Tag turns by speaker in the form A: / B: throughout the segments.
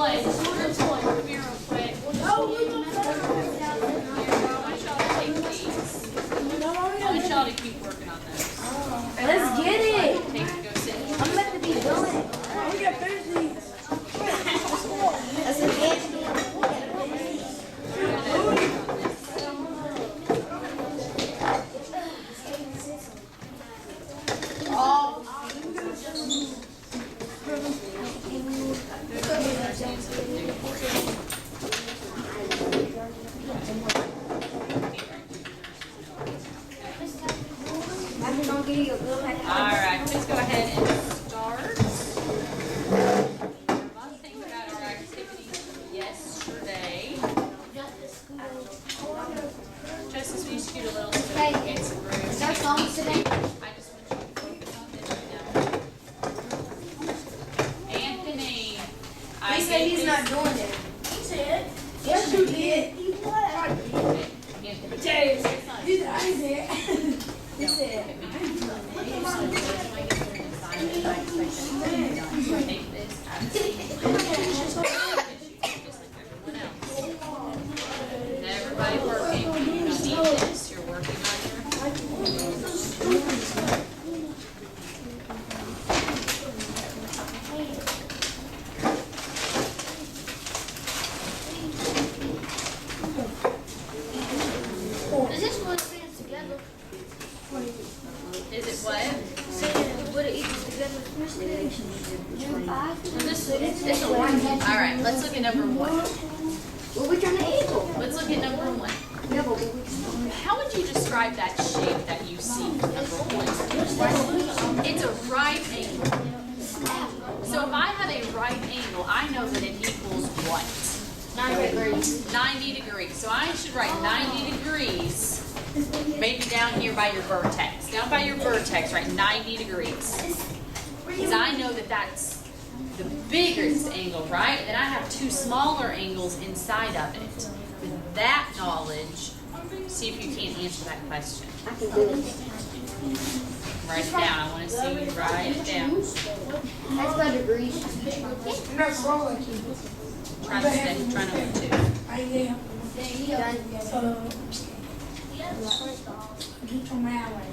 A: toy. It's a shorter toy. Come here real quick. I want y'all to take these. I want y'all to keep working on those.
B: Let's get it.
A: Take it, go sit.
B: I'm about to be doing it.
C: We got 30.
B: That's a gift. I'm gonna give you a good like
A: Alright, please go ahead and start. One thing about our activities yesterday. Justice, we used to do a little bit so we can get some room.
B: Is our songs today?
A: I just want you to focus on this right now. Anthony, I
B: He said
A: gave
B: he's
A: this-
B: not doing it.
C: He said, yes, you did.
A: Anthony,
C: James, he said, I did. He said,
A: take this out of the just like everyone else. Everybody working. You don't need this. You're working on
B: Is this one fits together?
A: Is it what?
B: So put it equals together. This a one.
A: All right. Let's look at number one.
B: What we trying to equal?
A: Let's look at number one.
B: Yeah, but
A: How would you describe that shape that you see for number one? It's a right angle. So if I have a right angle, I know that it equals what?
B: 9 degrees.
A: 90 degrees. So I should write 90 degrees, maybe down here by your vertex. Down by your vertex, write 90 degrees. Because I know that that's the biggest angle, right? And then I have two smaller angles inside of it. With that knowledge, see if you can't answer that question.
B: I can do it.
A: Write it down. I want to see you write it down.
B: That's by degrees.
C: I'm not wrong with you.
A: Try number two.
C: I am.
B: Done.
C: So, get your man way.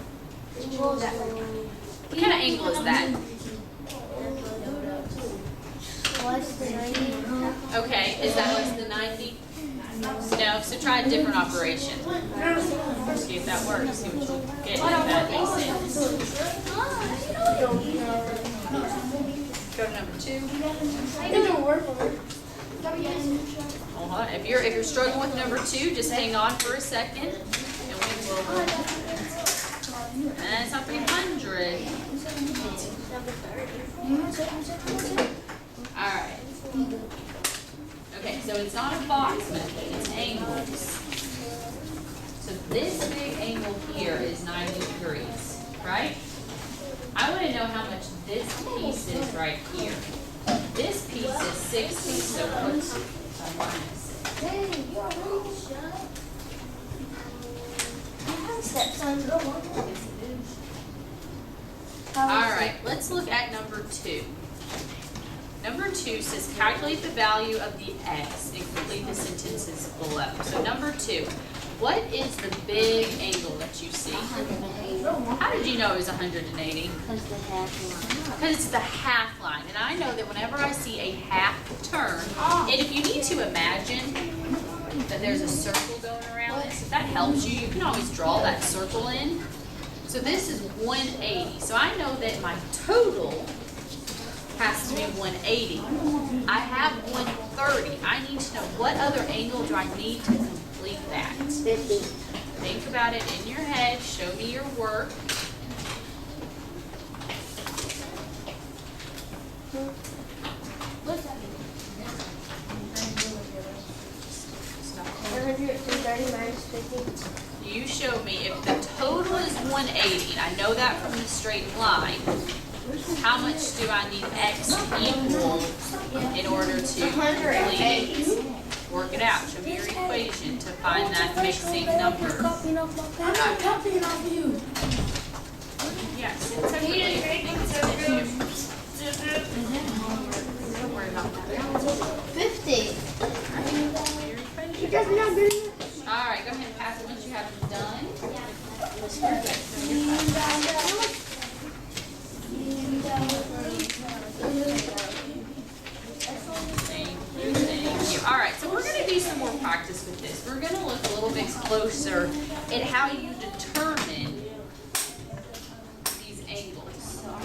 A: What kind of angle is that?
B: What's the 90?
A: Okay, is that less than 90? No, so try a different operation. See if that works. See what you get if that makes sense. Go to number two.
C: It don't work for me.
A: Hold on. If you're struggling with number two, just hang on for a second, and we will. And it's not 300. All right. Okay, so it's not a box method, it's angles. So this big angle here is 90 degrees, right? I want to know how much this piece is right here. This piece is 60, so what's minus?
B: Hey, you already shut. You have stepson. Go on.
A: All right, let's look at number two. Number two says calculate the value of the x and complete the sentences below. So number two, what is the big angle that you see?
B: 180.
A: How did you know it was 180?
B: Because the half line.
A: Because it's the half line, and I know that whenever I see a half turn, and if you need to imagine that there's a circle going around this, if that helps you, you can always draw that circle in. So this is 180, so I know that my total has to be 180. I have 130. I need to know what other angle do I need to complete that.
B: 50.
A: Think about it in your head. Show me your work.
B: What's that? 130 minus 50.
A: You show me if the total is 180, and I know that from the straight line, how much do I need x equal in order to complete it? Work it out. Show me your equation to find that mixing number.
C: I'm not copying off you.
A: Yes, it's okay. Don't worry about that. Thank you. All right, so we're going to do some more practice with this. We're going to look a little bit closer at how you determine these angles. So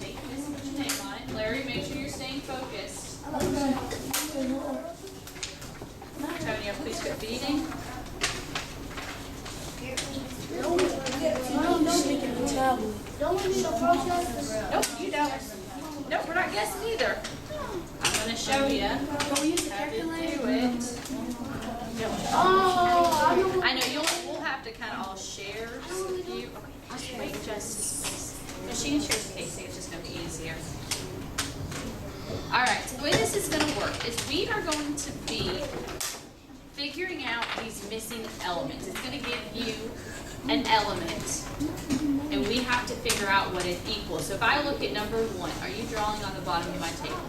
A: take this, put your name on it. Larry, make sure you're staying focused. Antonio, please quit beating. Nope, you don't. Nope, we're not guessing either. I'm going to show you how to do it. I know we'll have to kind of all share with you. Okay, just wait just. No, she can share the case. It's just going to be easier. All right. So the way this is going to work is we are going to be figuring out these missing elements. It's going to give you an element, and we have to figure out what it equals. So if I look at number 1, are you drawing on the bottom of my table?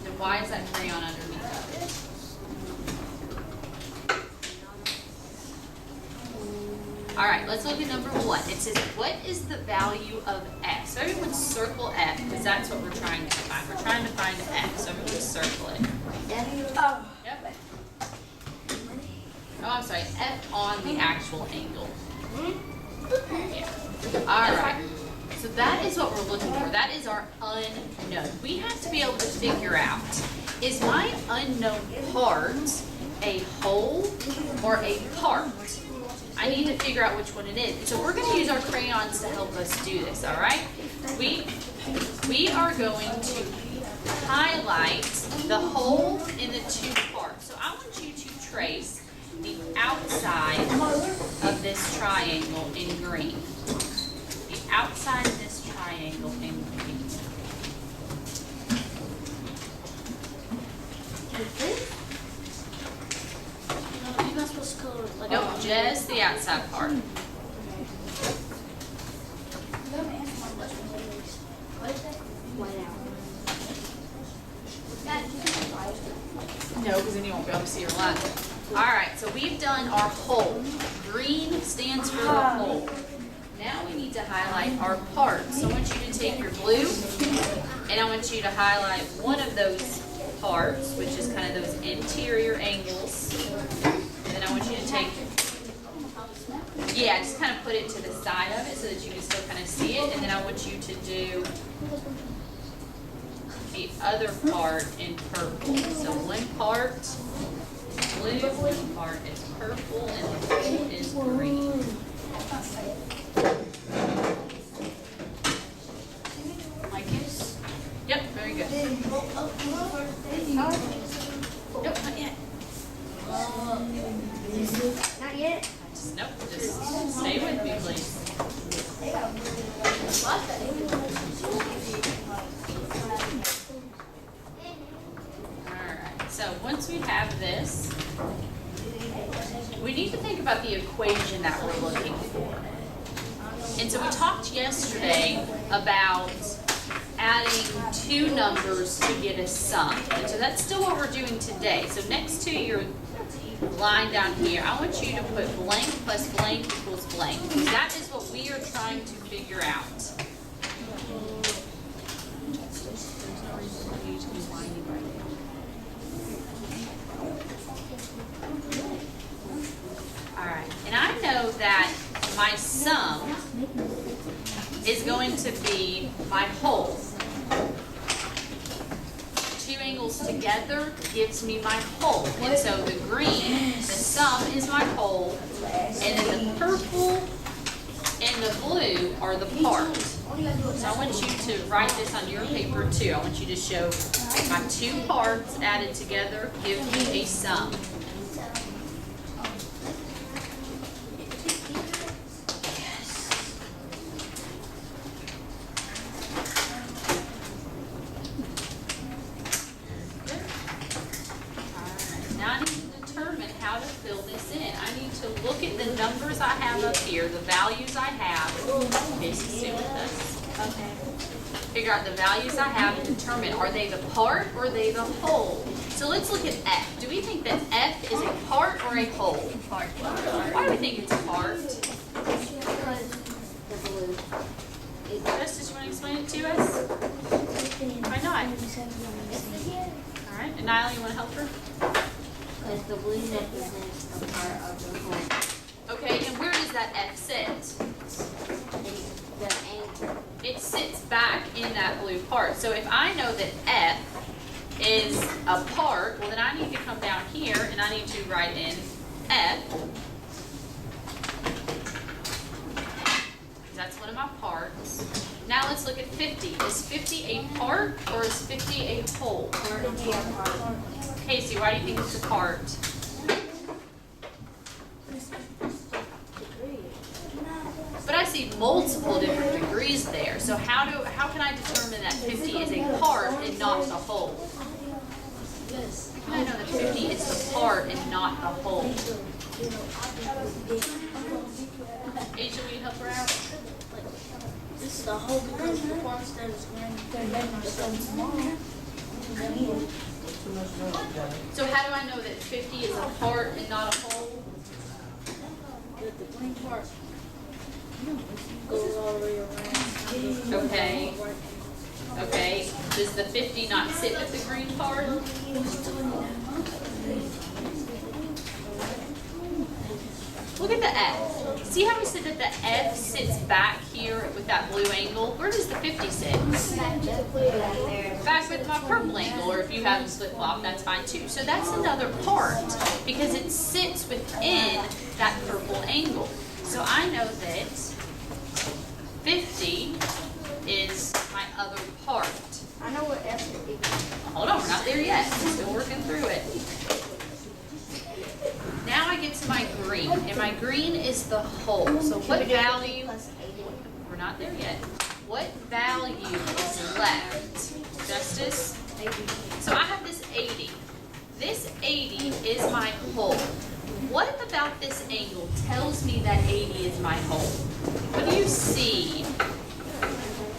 A: Then why is that crayon underneath of it? All right, let's look at number 1. It says, what is the value of x? So everyone circle f, because that's what we're trying to find. We're trying to find x, so everyone circle it. Yep. Oh, I'm sorry, f on the actual angle. Yeah. All right. So that is what we're looking for. That is our unknown. We have to be able to figure out, is my unknown part a whole or a part? I need to figure out which one it is. So we're going to use our crayons to help us do this, all right? We are going to highlight the whole in the 2 parts. So I want you to trace the outside of this triangle in green. The outside of this triangle in green.
B: You're not supposed to color like
A: Nope, just the outside part. No, because then you won't be able to see your line. All right, so we've done our whole. Green stands for the whole. Now we need to highlight our parts. So I want you to take your blue, and I want you to highlight one of those parts, which is kind of those interior angles. And then I want you to take, yeah, just kind of put it to the side of it so that you can still kind of see it. And then I want you to do the other part in purple. So one part is blue, one part is purple, and the whole is green. Like it? Yep, very good. Nope, not yet.
B: Not yet?
A: Nope, just stay with me, please. Alright, so once we have this, we need to think about the equation that we're looking for. And so we talked yesterday about adding 2 numbers to get a sum. And so that's still what we're doing today. So next to your line down here, I want you to put blank plus blank equals blank. Because that is what we are trying to figure out. Alright, and I know that my sum is going to be my whole. 2 angles together gives me my whole. And so the green, the sum is my whole, and then the purple and the blue are the parts. So I want you to write this on your paper too. I want you to show my 2 parts added together give me a sum. Look at the numbers I have up here, the values I have. Casey's still with us. Okay. Figure out the values I have and determine, are they the part or are they the whole? So let's look at F. Do we think that F is a part or a whole? Part. Why do we think it's a part?
B: Because the blue.
A: Justice, you want to explain it to us? Why not? All right. And Nyla, you want to help her?
B: Because the blue represents a part of the whole.
A: Okay, and where does that F sit?
B: The angle.
A: It sits back in that blue part. So if I know that F is a part, well then I need to come down here and I need to write in F. That's one of my parts. Now let's look at 50. Is 50 a part or is 50 a whole? Casey, why do you think it's a part? But I see multiple different degrees there. So how can I determine that 50 is a part and not the whole? How can I know that 50 is the part and not the whole? Asia, will you help her out?
C: This is the whole because the parts that is going to tomorrow.
A: So how do I know that 50 is a part and not a whole?
C: With the green part goes all the way around.
A: Okay. Okay. Does the 50 not sit with the green part? Look at the F. See how we said that the F sits back here with that blue angle? Where does the 50 sit? Back with my purple angle, or if you have a flip-flop, that's fine too. So that's another part, because it sits within that purple angle. So I know that 50 is my other part.
B: I know what F is.
A: Hold on, we're not there yet. We're still working through it. Now I get to my green, and my green is the whole. So what value, we're not there yet. What value is left? Justice? So I have this 80. This 80 is my whole. What about this angle tells me that 80 is my whole? What do you see?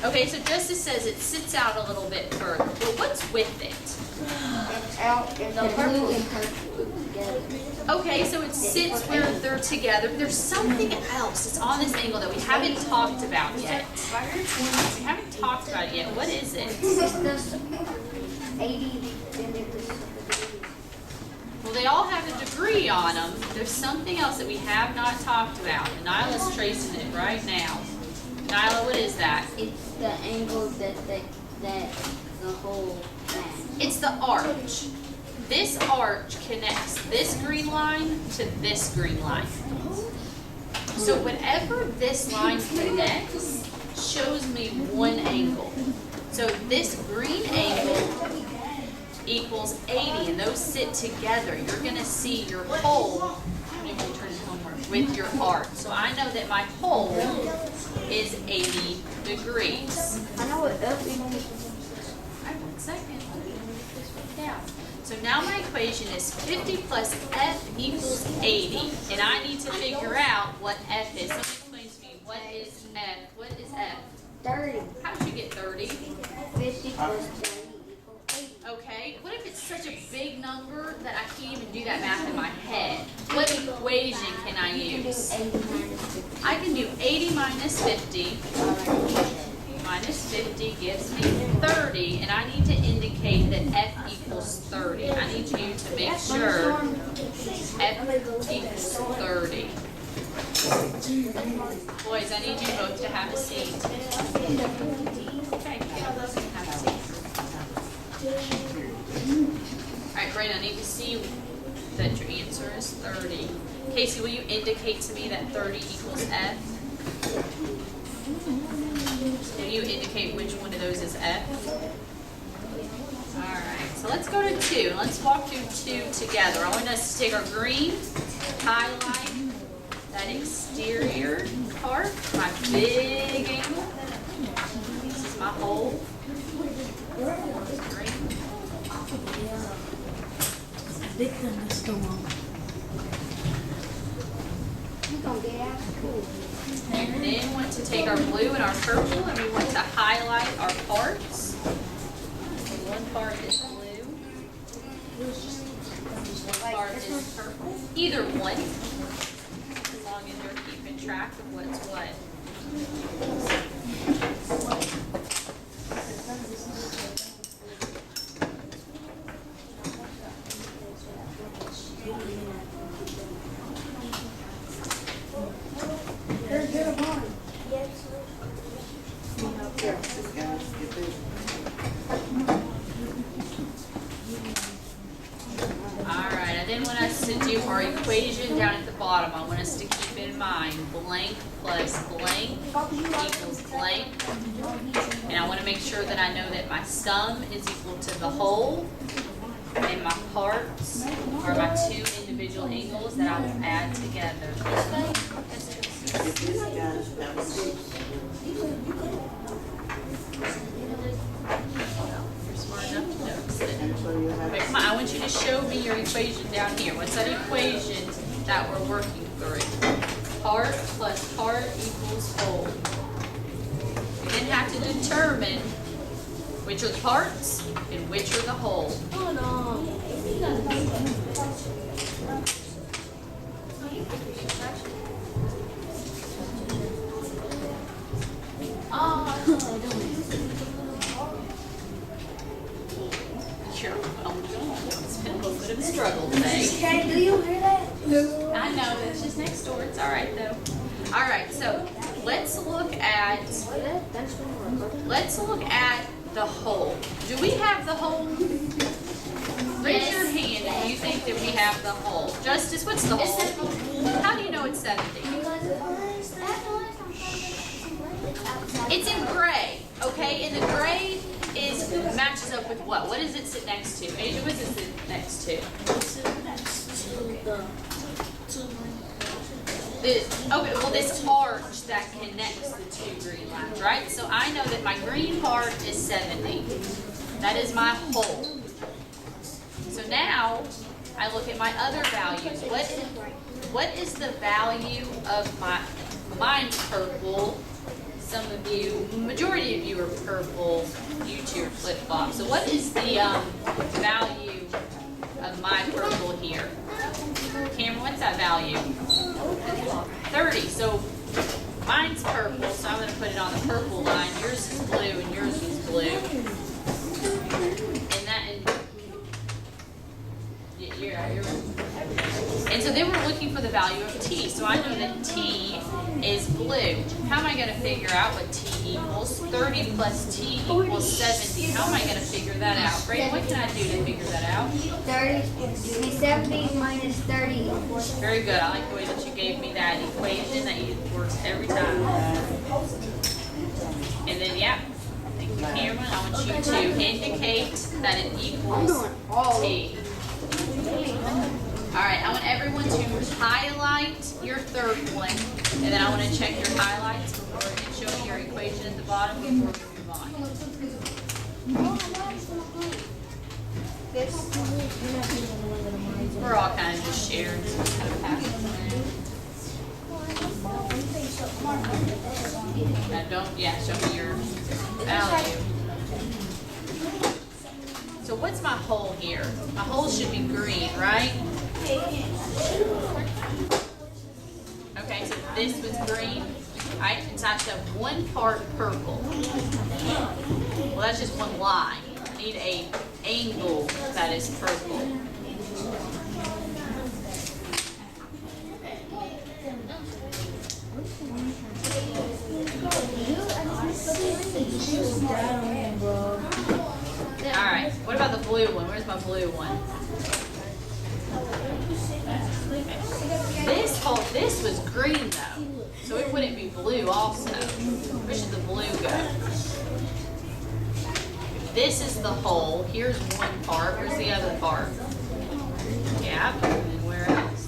A: Okay, so Justice says it sits out a little bit further. Well, what's with it?
B: It's out in the blue and purple together.
A: Okay, so it sits where they're together. But there's something else that's on this angle that we haven't talked about yet. We haven't talked about it yet. What is it?
B: It's this 80 and then this.
A: Well, they all have a degree on them. There's something else that we have not talked about. And Nyla's tracing it right now. Nyla, what is that?
B: It's the angle that the whole thing.
A: It's the arch. This arch connects this green line to this green line. So whenever this line connects, shows me one angle. So this green angle equals 80, and those sit together. You're going to see your whole, maybe we'll turn it homework, with your arc. So I know that my whole is 80 degrees.
B: I know what F is.
A: All right, 1 second. Down. So now my equation is 50 plus F equals 80, and I need to figure out what F is. Someone explain to me, what is F? What is F?
B: 30.
A: How did you get 30?
B: 50 plus 30 equals 80.
A: Okay, what if it's such a big number that I can't even do that math in my head? What equation can I use?
B: 80 minus 50.
A: I can do 80 minus 50. Minus 50 gives me 30, and I need to indicate that F equals 30. I need you to make sure F equals 30. Boys, I need you both to have a seat. Okay, have a seat. Alright, Brayden, I need to see that your answer is 30. Casey, will you indicate to me that 30 equals F? Will you indicate which one of those is F? Alright, so let's go to 2. Let's walk through 2 together. I want us to take our green, highlight that exterior part, my big angle. This is my hole. Green.
C: Big thunderstorm.
B: You're going to get out of school.
A: And then we want to take our blue and our purple, and we want to highlight our parts. One part is blue. One part is purple. Either one, as long as you're keeping track of what's what. Alright, and then want us to do our equation down at the bottom. I want us to keep in mind blank plus blank equals blank. And I want to make sure that I know that my sum is equal to the whole, and my parts are my two individual angles that I will add together. You're smart enough to notice it. Okay, come on, I want you to show me your equation down here. What's that equation that we're working through? Part plus part equals whole. You then have to determine which are the parts and which are the whole.
C: Hold on.
A: Sure, it's been a little bit of a struggle today.
C: Okay, do you hear that?
A: I know, it's just next door, it's all right though. All right, so let's look at the whole. Do we have the whole? Raise your hand if you think that we have the whole. Justice, what's the whole? How do you know it's 70? It's in gray, okay? And the gray matches up with what? What does it sit next to? Asia, what does it sit next to? Okay, well this arch that connects the two green lines, right? So I know that my green part is 70. That is my whole. So now I look at my other values. What is the value of mine's purple? Some of you, majority of you are purple. You two are flip-flop. So what is the value of my purple here? Cameron, what's that value? 30. So mine's purple, so I'm going to put it on the purple line. Yours is blue, and yours is blue. And so then we're looking for the value of t. So I know that t is blue. How am I going to figure out what t equals? 30 plus t equals 70. How am I going to figure that out? Brayden, what can I do to figure that out?
B: 70 minus 30 equals.
A: Very good. I like the way that you gave me that equation that works every time. And then, yeah. Thank you, Cameron. I want you to indicate that it equals t. Alright, I want everyone to highlight your third one, and then I want to check your highlights before and show me your equation at the bottom before we move on. We're all kind of just sharing, so we kind of pass it around. Now don't, yeah, show me your value. So what's my whole here? My whole should be green, right? Okay, so this was green. Alright, and so I should have one part purple. Well, that's just one line. I need an angle that is purple. Alright, what about the blue one? Where's my blue one? This was green though, so it wouldn't be blue also. Where should the blue go? This is the whole. Here's one part. Where's the other part? Yeah, and then where else?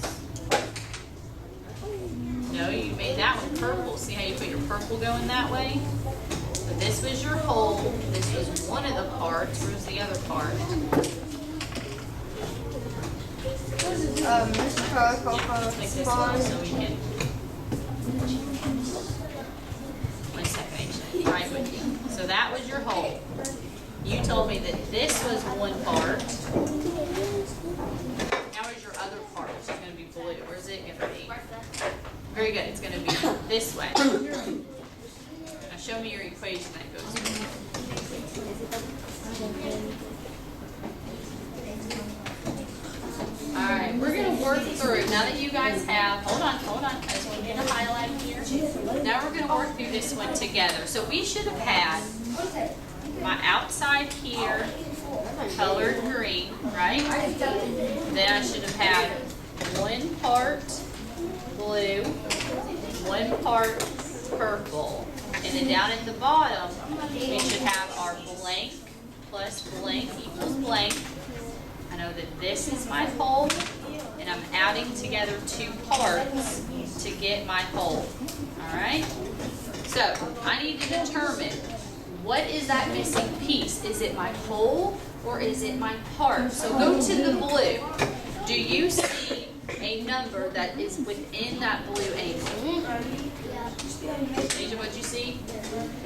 A: No, you made that one purple. See how you put your purple going that way? So this was your whole. This was one of the parts. Where's the other part? Let's make this one so we can. One second, right with you. So that was your whole. You told me that this was one part. Now where's your other part, which is going to be blue? Where's it going to be? Very good. It's going to be this way. Now show me your equation that goes with it. Alright, we're going to work through, now that you guys have, hold on, I just want you to highlight here. Now we're going to work through this one together. So we should have had my outside here colored green, right? Then I should have had 1 part blue, 1 part purple. And then down at the bottom, we should have our blank plus blank equals blank. I know that this is my whole, and I'm adding together 2 parts to get my whole. Alright? So, I need to determine, what is that missing piece? Is it my whole or is it my part? So go to the blue. Do you see a number that is within that blue angle? Asia, what'd you see?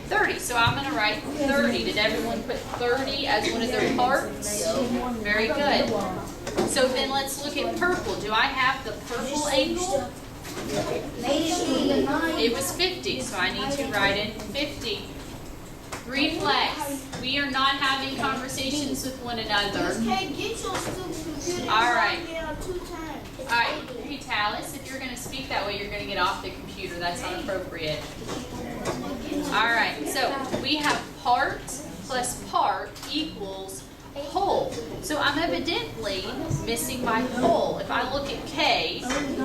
A: 30. So I'm going to write 30. Did everyone put 30 as one of their parts? Very good. So then let's look at purple. Do I have the purple angle? It was 50, so I need to write in 50. Reflex. We are not having conversations with one another. Alright. Alright, hey Talis, if you're going to speak that way, you're going to get off the computer. That's not appropriate. Alright, so we have part plus part equals whole. So I'm evidently missing my whole. If I look at K,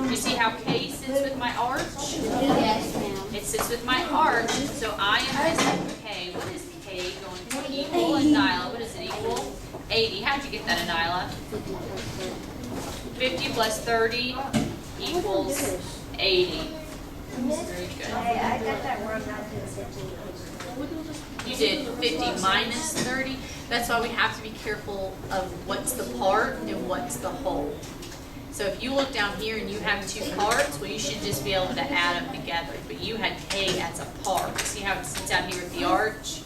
A: you see how K sits with my arch?
B: Yes, ma'am.
A: It sits with my arch, so I am missing K. What is K going to equal, Nyla? What does it equal? 80. How'd you get that, Nyla? 50 plus 30 equals 80. Very good.
C: I got that wrong.
A: You did 50 minus 30. That's why we have to be careful of what's the part and what's the whole. So if you look down here and you have 2 parts, well, you should just be able to add them together. But you had K as a part. See how it sits down here with the arch?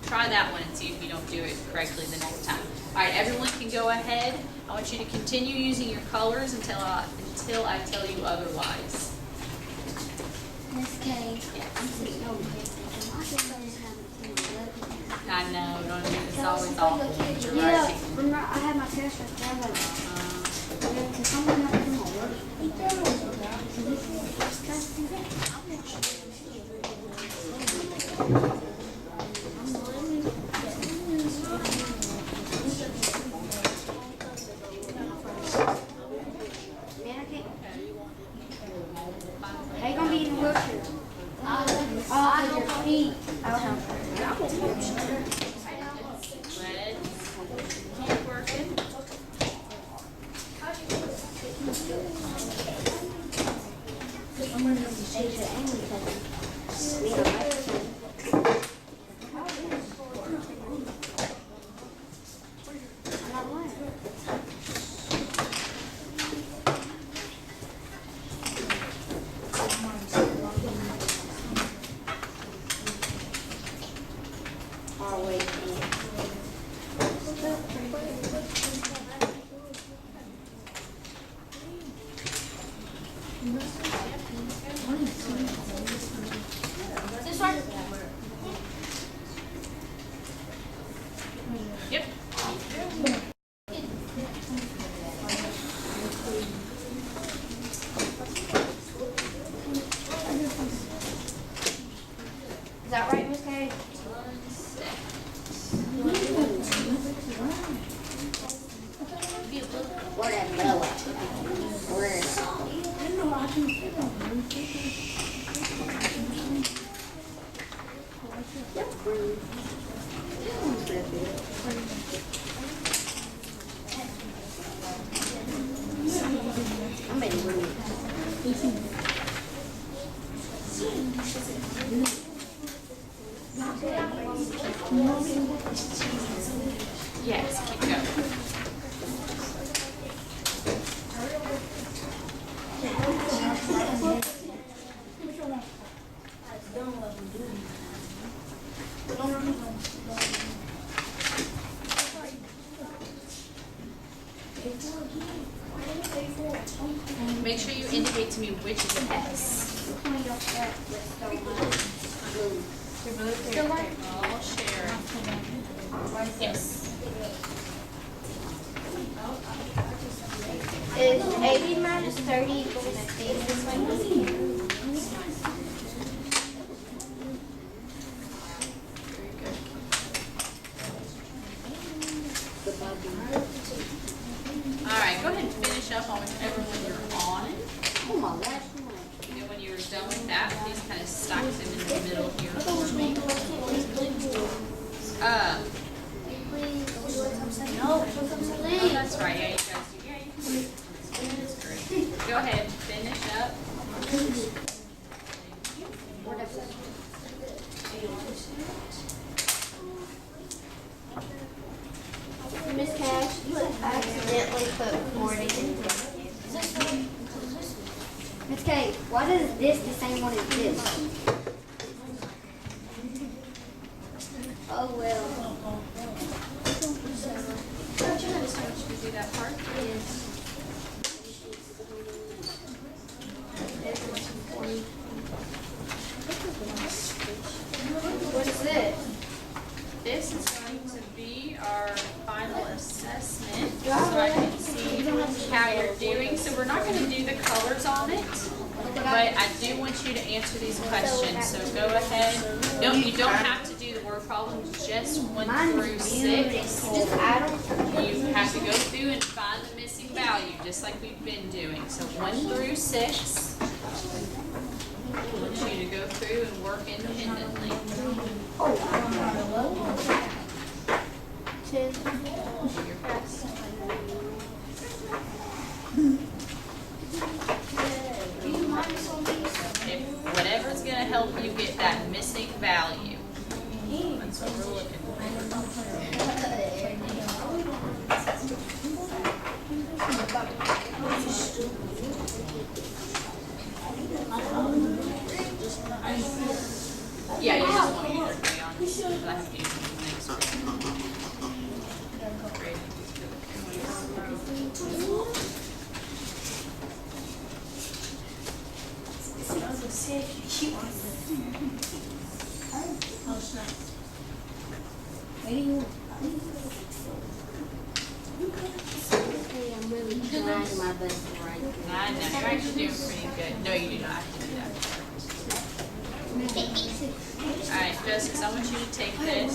A: Try that one and see if you don't do it correctly the next time. All right, everyone can go ahead. I want you to continue using your colors until I tell you otherwise.
B: Miss K.
A: Yes.
B: I'm sitting over here thinking, I think I just haven't seen my left.
A: I know, don't you? It's always awful when you're
B: Yeah,
A: writing.
B: remember I had my test right there. I'm like, can someone help me do my work? So this is disgusting. Man, I can't. How you gonna be in the wheelchair? I don't eat.
A: Red. Keep working.
B: I'm gonna have to change the angle because we don't like it. I'm not lying. Oh, wait.
A: This one? Yep.
B: Is that right, Miss K? Where that blow at? Where is it? I'm ready to move.
A: Yes, keep going. Make sure you indicate to me which is an S. I'll share. Yes.
B: Is 80 minus 30 equals 60?
A: Alright, go ahead and finish up on whichever one you're on.
B: Oh my last one.
A: And then when you're done with that, please kind of stack them in the middle here for me.
B: No,
A: Oh, that's right. Yeah, you guys do. Yeah, you can do it. That's great. Go ahead and finish up.
B: Miss Cash, you accidentally put 40 in Miss K, why is this the same one as this? Oh well.
A: Should we do that part?
B: What is this?
A: This is going to be our final assessment, so I can see how you're doing. So we're not going to do the colors on it, but I do want you to answer these questions. So go ahead. No, you don't have to do the word problems, just 1 through 6.
B: Just add them.
A: You have to go through and find the missing value, just like we've been doing. So 1 through 6. I want you to go through and work independently.
B: 10.
A: You're fast. If whatever's going to help you get that missing value, that's what we're looking for. Yeah, you just want to use your crayon. But I have to use the next one. Great.
B: Hey, I'm really trying my best to write.
A: I know, you're actually doing pretty good. No, you do not have to do that. Alright, Justice, I want you to take this.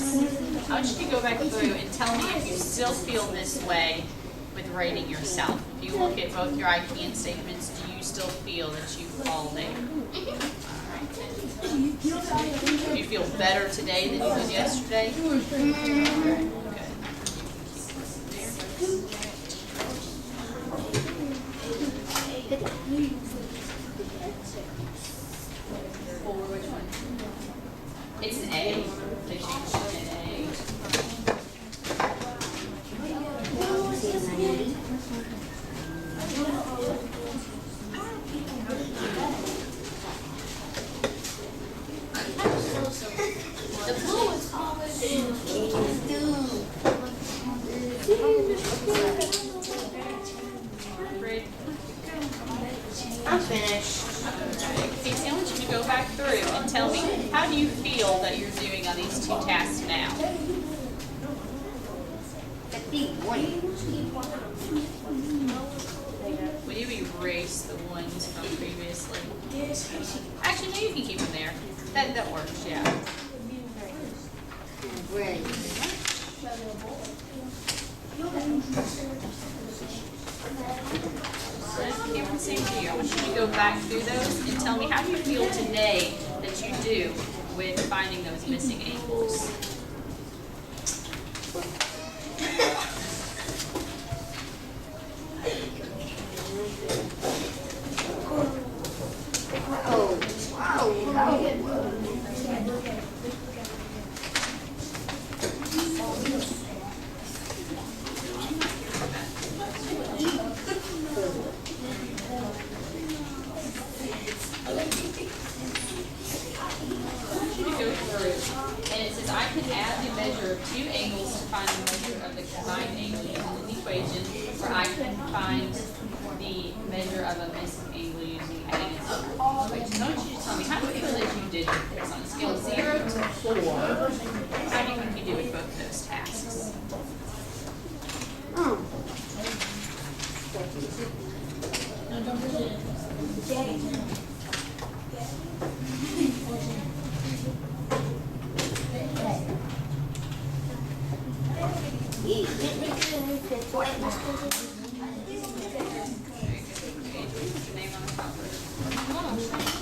A: I want you to go back through and tell me if you still feel this way with rating yourself. If you look at both your IPN statements, do you still feel that you fall there? Alright. Do you feel better today than you did yesterday? Good. Which one? It's an A. They changed it to an A. The blue is
B: I'm finished.
A: Casey, I want you to go back through and tell me, how do you feel that you're doing on these 2 tasks now? Will you erase the ones from previously? Actually, no, you can keep them there. That works, yeah.
B: Great.
A: Cameron, same to you. I want you to go back through those and tell me, how do you feel today that you do with finding those missing angles? I can add the measure of 2 angles to find the measure of the combined angles in an equation where I can find the measure of a missing angle using a and Z. Wait, so I want you to tell me how do you feel that you did with this on a scale of 0 to 4? How do you think you did with both of those tasks?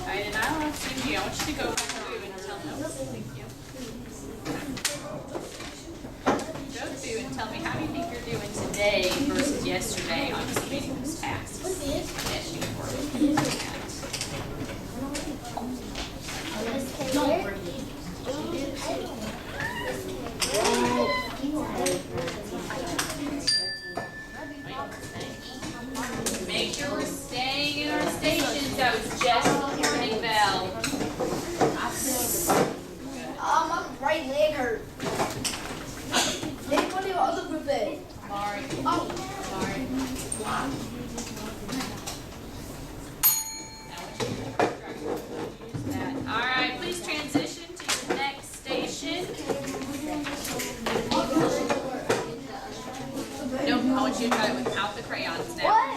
A: Alright, and I want Cindy, I want you to go back through and tell me. Thank you. Go through and tell me how do you think you're doing today versus yesterday on completing those tasks. Yes, you were. Don't breathe. Make sure we're staying in our stations. That was just the warning bell.
C: My right leg hurt. Nick, what do your other group is?
A: Mari.
C: Oh.
A: Mari. Now use that. All right, please transition to your next station. Nope, I want you to try it without the crayons now.
C: What?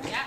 A: Yeah.